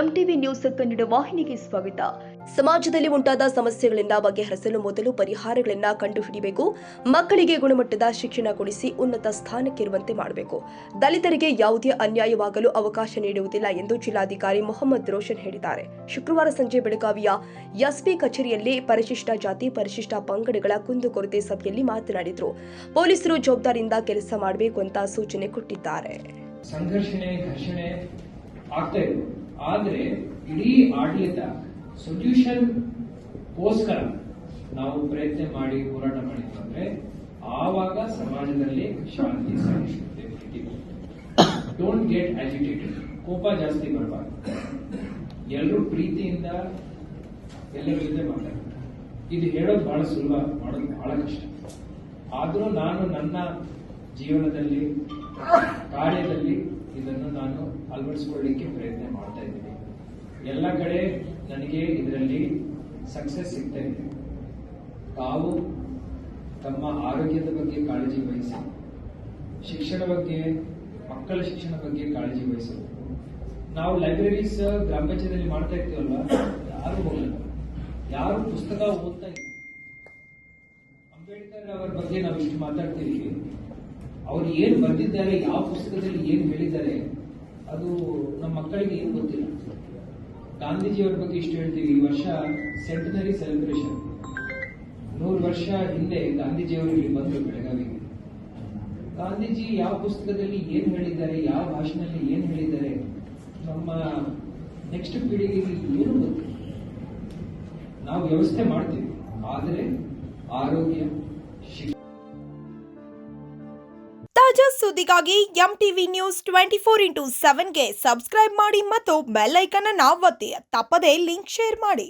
MTV news Kannada ವಾಹಿನಿಗೆ ಸ್ವಾಗತ. ಸಮಾಜದಲ್ಲಿ ಉಂಟಾದ ಸಮಸ್ಯೆಗಳಿಂದ ಬಗೆಹರಿಸಲು ಮೊದಲು ಪರಿಹಾರಗಳನ್ನು ಕಂಡುಹಿಡಿಯಬೇಕು. ಮಕ್ಕಳಿಗೆ ಗುಣಮಟ್ಟದ ಶಿಕ್ಷಣ ಕೊಡಿಸಿ ಉನ್ನತ ಸ್ಥಾನಕ್ಕಿರುವಂತೆ ಮಾಡಬೇಕು. ದಲಿತರಿಗೆ ಯಾವುದೇ ಅನ್ಯಾಯವಾಗಲು ಅವಕಾಶ ನೀಡುವುದಿಲ್ಲ ಎಂದು ಜಿಲ್ಲಾಧಿಕಾರಿ ಮೊಹಮ್ಮದ್ ರೋಷನ್ ಹೇಳಿದ್ದಾರೆ. ಶುಕ್ರವಾರ ಸಂಜೆ ಬೆಳಗಾವಿಯ ಎಸ್ಪಿ ಕಚೇರಿಯಲ್ಲಿ ಪರಿಶಿಷ್ಟ ಜಾತಿ ಪರಿಶಿಷ್ಟ ಪಂಗಡಗಳ ಕುಂದುಕೊರತೆ ಸಭೆಯಲ್ಲಿ ಮಾತನಾಡಿದರು. ಪೊಲೀಸರು ಜವಾಬ್ದಾರಿಯಿಂದ ಕೆಲಸ ಮಾಡಬೇಕು ಅಂತ ಸೂಚನೆ ಕೊಟ್ಟಿದ್ದಾರೆ. ಸಂಘರ್ಷಣೆ ಘರ್ಷಣೆ ಆಗ್ತಾ ಇದೆ. ಆದ್ರೆ ಇಡೀ ಆಡಳಿತ ಸೊಲ್ಯೂಷನ್ ಗೋಸ್ಕರ ನಾವು ಪ್ರಯತ್ನ ಮಾಡಿ ಹೋರಾಟ ಮಾಡಿದ್ವಿ ಅಂದ್ರೆ ಆವಾಗ ಸಮಾಜದಲ್ಲಿ ಶಾಂತಿ ಸಾಧಿಸುತ್ತೆ. Don't get agitated. ಕೋಪ ಜಾಸ್ತಿ ಬರಬಾರ್ದು. ಎಲ್ಲರೂ ಪ್ರೀತಿಯಿಂದ ಎಲ್ಲರ ಜೊತೆ ಮಾತಾಡ್ತಾರೆ. ಇದು ಹೇಳೋದು ಬಹಳ ಸುಲಭ, ಮಾಡೋದು ಬಹಳ ಕಷ್ಟ. ಆದ್ರೂ ನಾನು ನನ್ನ ಜೀವನದಲ್ಲಿ ಕಾರ್ಯದಲ್ಲಿ ಇದನ್ನು ನಾನು ಅಳವಡಿಸಿಕೊಳ್ಳಿಕ್ಕೆ ಪ್ರಯತ್ನ ಮಾಡ್ತಾ ಇದ್ದೀನಿ. ಎಲ್ಲ ಕಡೆ ನನಗೆ ಇದರಲ್ಲಿ ಸಕ್ಸಸ್ ಸಿಗ್ತಾ ಇದೆ. ತಾವು ತಮ್ಮ ಆರೋಗ್ಯದ ಬಗ್ಗೆ ಕಾಳಜಿ ವಹಿಸಿ, ಶಿಕ್ಷಣ ಬಗ್ಗೆ, ಮಕ್ಕಳ ಶಿಕ್ಷಣ ಬಗ್ಗೆ ಕಾಳಜಿ ವಹಿಸಬೇಕು. ನಾವು ಲೈಬ್ರರೀಸ್ ಗ್ರಾಮ ಪಂಚಾಯತ್ನಲ್ಲಿ ಮಾಡ್ತಾ ಇರ್ತೀವಲ್ವಾ, ಯಾರು ಹೋಗಲ್ಲ, ಯಾರು ಪುಸ್ತಕ ಓದ್ತಾ ಇಲ್ಲ. ಅಂಬೇಡ್ಕರ್ ಅವರ ಬಗ್ಗೆ ನಾವು ಇಷ್ಟು ಮಾತಾಡ್ತೀವಿ, ಅವ್ರು ಏನ್ ಬರೆದಿದ್ದಾರೆ, ಯಾವ ಪುಸ್ತಕದಲ್ಲಿ ಏನ್ ಹೇಳಿದ್ದಾರೆ, ಅದು ನಮ್ಮ ಮಕ್ಕಳಿಗೆ ಏನ್ ಗೊತ್ತಿಲ್ಲ. ಗಾಂಧೀಜಿಯವರ ಬಗ್ಗೆ ಇಷ್ಟು ಹೇಳ್ತೀವಿ. ಈ ವರ್ಷ ಸೆಂಟನರಿ ಸೆಲೆಬ್ರೇಷನ್. 100 ವರ್ಷ ಹಿಂದೆ ಗಾಂಧೀಜಿಯವರು ಇಲ್ಲಿ ಬಂದರು ಬೆಳಗಾವಿಗೆ. ಗಾಂಧೀಜಿ ಯಾವ ಪುಸ್ತಕದಲ್ಲಿ ಏನ್ ಹೇಳಿದ್ದಾರೆ, ಯಾವ ಭಾಷೆನಲ್ಲಿ ಏನ್ ಹೇಳಿದ್ದಾರೆ, ನಮ್ಮ ನೆಕ್ಸ್ಟ್ ಪೀಳಿಗೆಗೆ ಏನು ಗೊತ್ತಿಲ್ಲ. ನಾವು ವ್ಯವಸ್ಥೆ ಮಾಡ್ತೀವಿ, ಆದರೆ ಆರೋಗ್ಯ ತಾಜಾ ಸುದ್ದಿಗಾಗಿ ಎಂಟಿವಿ ನ್ಯೂಸ್ 24x7ಗೆ ಸಬ್ಸ್ಕ್ರೈಬ್ ಮಾಡಿ ಮತ್ತು ಬೆಲ್ ಐಕಾನ್ ಅನ್ನು ಒತ್ತಿ. ತಪ್ಪದೇ ಲಿಂಕ್ ಶೇರ್ ಮಾಡಿ.